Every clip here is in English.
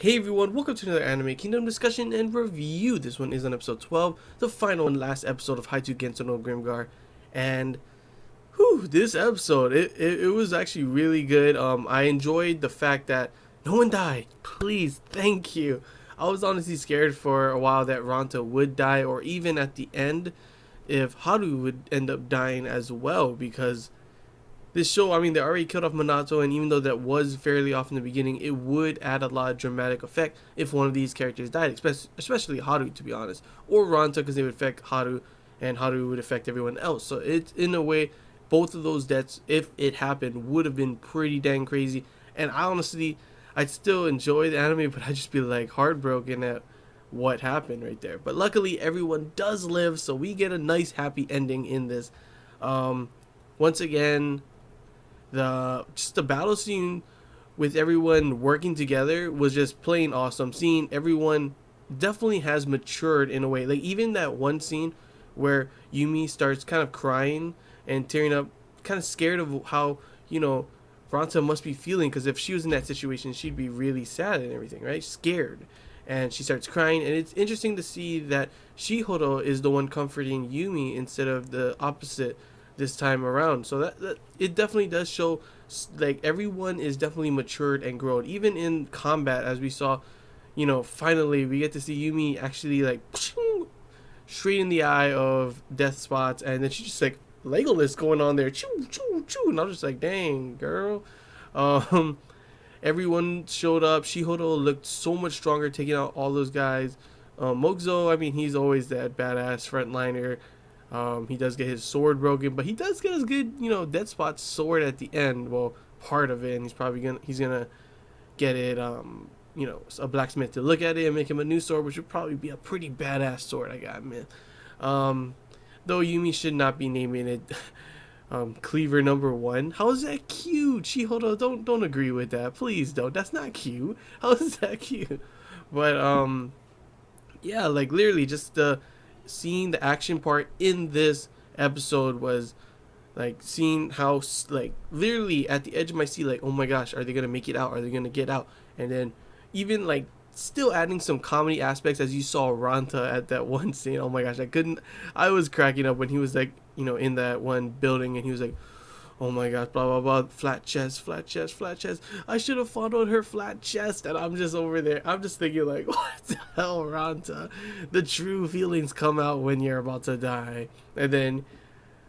Hey everyone, welcome to another Anime Kingdom discussion and review. This one is on episode 12, the final and last episode of Haitu Gensou no Grimgar. And this episode, it was actually really good. I enjoyed the fact that no one died. Please, thank you. I was honestly scared for a while that Ranta would die, or even at the end, if Haru would end up dying as well, because this show, I mean, they already killed off Minato, and even though that was fairly off in the beginning, it would add a lot of dramatic effect if one of these characters died, especially Haru, to be honest, or Ranta, because they would affect Haru, and Haru would affect everyone else. So it's, in a way, both of those deaths, if it happened, would have been pretty dang crazy. And I honestly, I'd still enjoy the anime, but I'd just be like heartbroken at what happened right there. But luckily, everyone does live, so we get a nice happy ending in this. Um, Once again, the battle scene with everyone working together was just plain awesome. Seeing everyone definitely has matured in a way. Like even that one scene where Yumi starts kind of crying and tearing up, kind of scared of how Ranta must be feeling, because if she was in that situation, she'd be really sad and everything, right? Scared. And she starts crying, and it's interesting to see that Shihoro is the one comforting Yumi instead of the opposite this time around. So that it definitely does show like everyone is definitely matured and grown. Even in combat, as we saw, finally we get to see Yumi actually like straight in the eye of Death Spots, and then she just like Legolas going on there, choo choo choo, and I was just like, dang girl. Um, Everyone showed up. Shihoro looked so much stronger, taking out all those guys. Mokuzo, I mean, he's always that badass frontliner. He does get his sword broken, but he does get his good, Dead Spot sword at the end. Well, part of it, and he's gonna get it. A blacksmith to look at it and make him a new sword, which would probably be a pretty badass sword. I gotta admit. Though Yumi should not be naming it Cleaver number one. How is that cute? Shihoro, don't agree with that, please don't. That's not cute. How is that cute? But yeah, like literally just the seeing the action part in this episode was like seeing how like literally at the edge of my seat, like, oh my gosh, are they gonna make it out, are they gonna get out? And then even like still adding some comedy aspects, as you saw Ranta at that one scene. Oh my gosh, I was cracking up when he was like, in that one building, and he was like, oh my gosh, blah blah blah, flat chest, flat chest, flat chest. I should have followed her flat chest. And I'm just over there, I'm just thinking like, what the hell, Ranta? The true feelings come out when you're about to die. And then,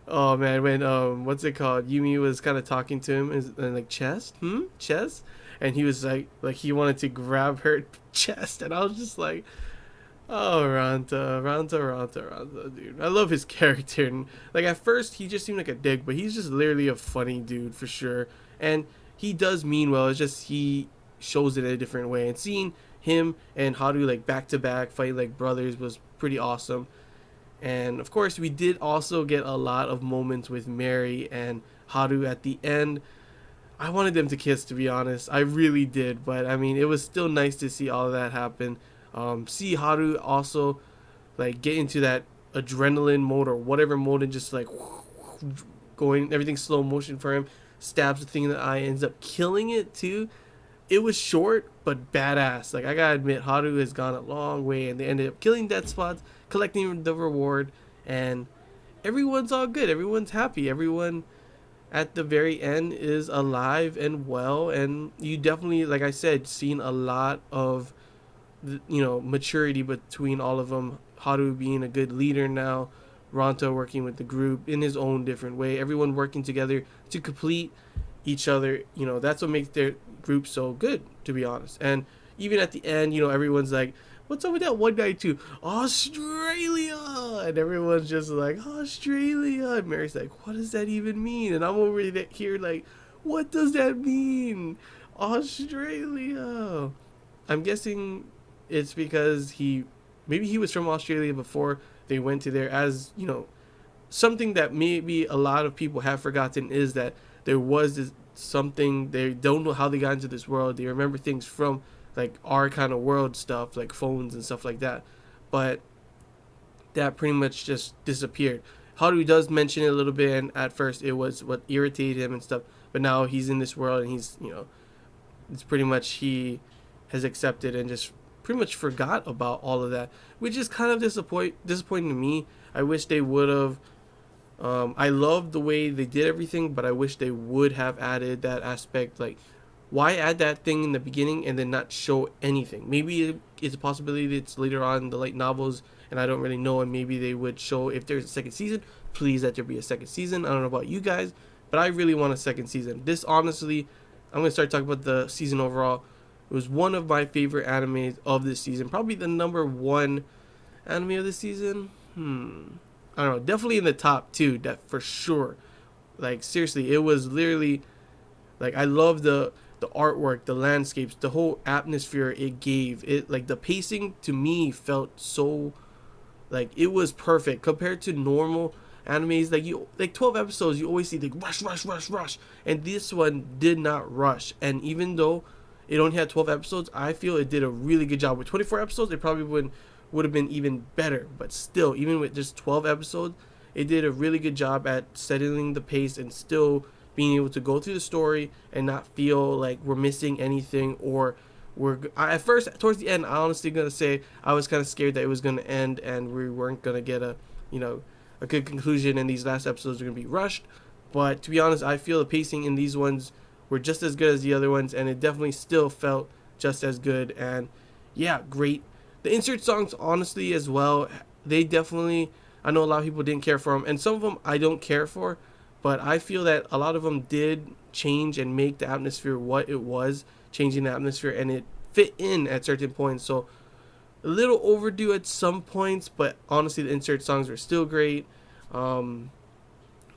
oh man, when what's it called, Yumi was kind of talking to him, and like, chest, and he was like he wanted to grab her chest, and I was just like, oh, Ranta, dude. I love his character. And like at first, he just seemed like a dick, but he's just literally a funny dude for sure. And he does mean well. It's just he shows it in a different way. And seeing him and Haru like back to back fighting like brothers was pretty awesome. And of course, we did also get a lot of moments with Mary and Haru at the end. I wanted them to kiss, to be honest. I really did. But I mean, it was still nice to see all of that happen. See Haru also like get into that adrenaline mode or whatever mode, and just like going everything slow motion for him, stabs the thing in the eye, ends up killing it too. It was short but badass. Like I gotta admit, Haru has gone a long way, and they ended up killing Death Spots, collecting the reward, and everyone's all good. Everyone's happy. Everyone at the very end is alive and well, and you definitely, like I said, seen a lot of maturity between all of them. Haru being a good leader now, Ronto working with the group in his own different way, everyone working together to complete each other. That's what makes their group so good, to be honest. And even at the end, everyone's like, what's up with that one guy too, Australia? And everyone's just like, Australia. And Mary's like, what does that even mean? And I'm over here like, what does that mean, Australia? I'm guessing it's because maybe he was from Australia before they went to there. As something that maybe a lot of people have forgotten is that there was this something, they don't know how they got into this world. They remember things from like our kind of world stuff, like phones and stuff like that, but that pretty much just disappeared. Haru does mention it a little bit, and at first it was what irritated him and stuff, but now he's in this world, and he's it's pretty much he has accepted and just pretty much forgot about all of that, which is kind of disappointing to me. I wish they would have. I love the way they did everything, but I wish they would have added that aspect. Like, why add that thing in the beginning and then not show anything? Maybe it's a possibility that it's later on in the light novels, and I don't really know. And maybe they would show if there's a second season. Please let there be a second season. I don't know about you guys, but I really want a second season. This honestly, I'm gonna start talking about the season overall. It was one of my favorite animes of this season. Probably the number one anime of the season. I don't know. Definitely in the top two, that for sure. Like seriously, it was literally like I love the artwork, the landscapes, the whole atmosphere it gave. It like the pacing to me felt so like it was perfect compared to normal animes. Like you like 12 episodes, you always see the rush, rush, rush, rush, and this one did not rush. And even though it only had 12 episodes, I feel it did a really good job. With 24 episodes, it probably would have been even better. But still, even with just 12 episodes, it did a really good job at settling the pace and still being able to go through the story and not feel like we're missing anything or at first towards the end I honestly gonna say I was kind of scared that it was gonna end and we weren't gonna get a a good conclusion and these last episodes are gonna be rushed. But to be honest, I feel the pacing in these ones were just as good as the other ones, and it definitely still felt just as good. And yeah, great. The insert songs, honestly, as well, they definitely, I know a lot of people didn't care for them, and some of them I don't care for, but I feel that a lot of them did change and make the atmosphere what it was, changing the atmosphere, and it fit in at certain points. So a little overdue at some points, but honestly, the insert songs were still great.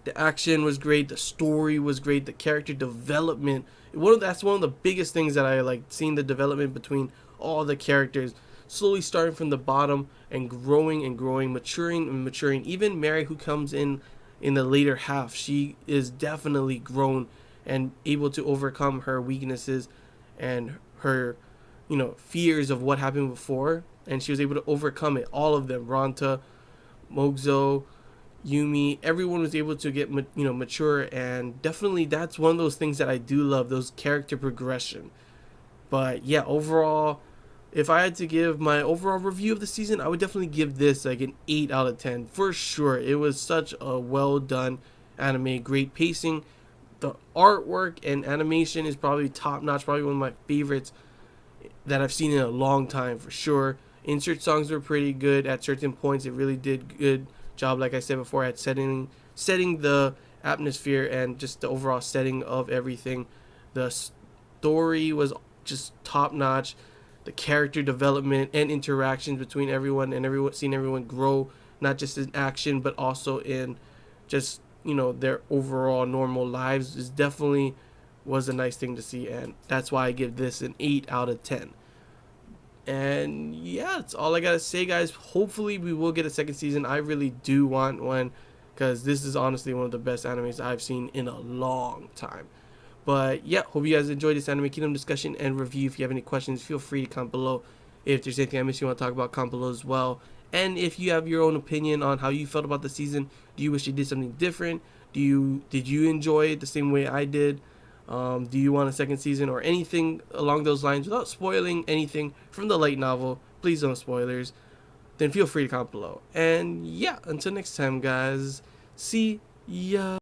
The action was great, the story was great, the character development. That's one of the biggest things that I like, seeing the development between all the characters, slowly starting from the bottom and growing, maturing and maturing. Even Mary, who comes in the later half, she is definitely grown and able to overcome her weaknesses and her fears of what happened before, and she was able to overcome it. All of them, Ronta, Mogzo, Yumi, everyone was able to get mature, and definitely that's one of those things that I do love, those character progression. But yeah, overall, if I had to give my overall review of the season, I would definitely give this like an 8 out of 10 for sure. It was such a well done anime, great pacing. The artwork and animation is probably top notch, probably one of my favorites that I've seen in a long time for sure. Insert songs were pretty good at certain points. It really did good job, like I said before, at setting the atmosphere and just the overall setting of everything. The story was just top notch. The character development and interactions between everyone and seeing everyone grow, not just in action but also in just their overall normal lives, is definitely was a nice thing to see, and that's why I give this an 8 out of 10. And yeah, that's all I gotta say, guys. Hopefully we will get a second season. I really do want one, because this is honestly one of the best animes I've seen in a long time. But yeah, hope you guys enjoyed this Anime Kingdom discussion and review. If you have any questions, feel free to comment below. If there's anything I missed you want to talk about, comment below as well. And if you have your own opinion on how you felt about the season, do you wish you did something different? Did you enjoy it the same way I did? Do you want a second season or anything along those lines without spoiling anything from the light novel? Please don't spoilers. Then feel free to comment below. And yeah, until next time, guys. See ya.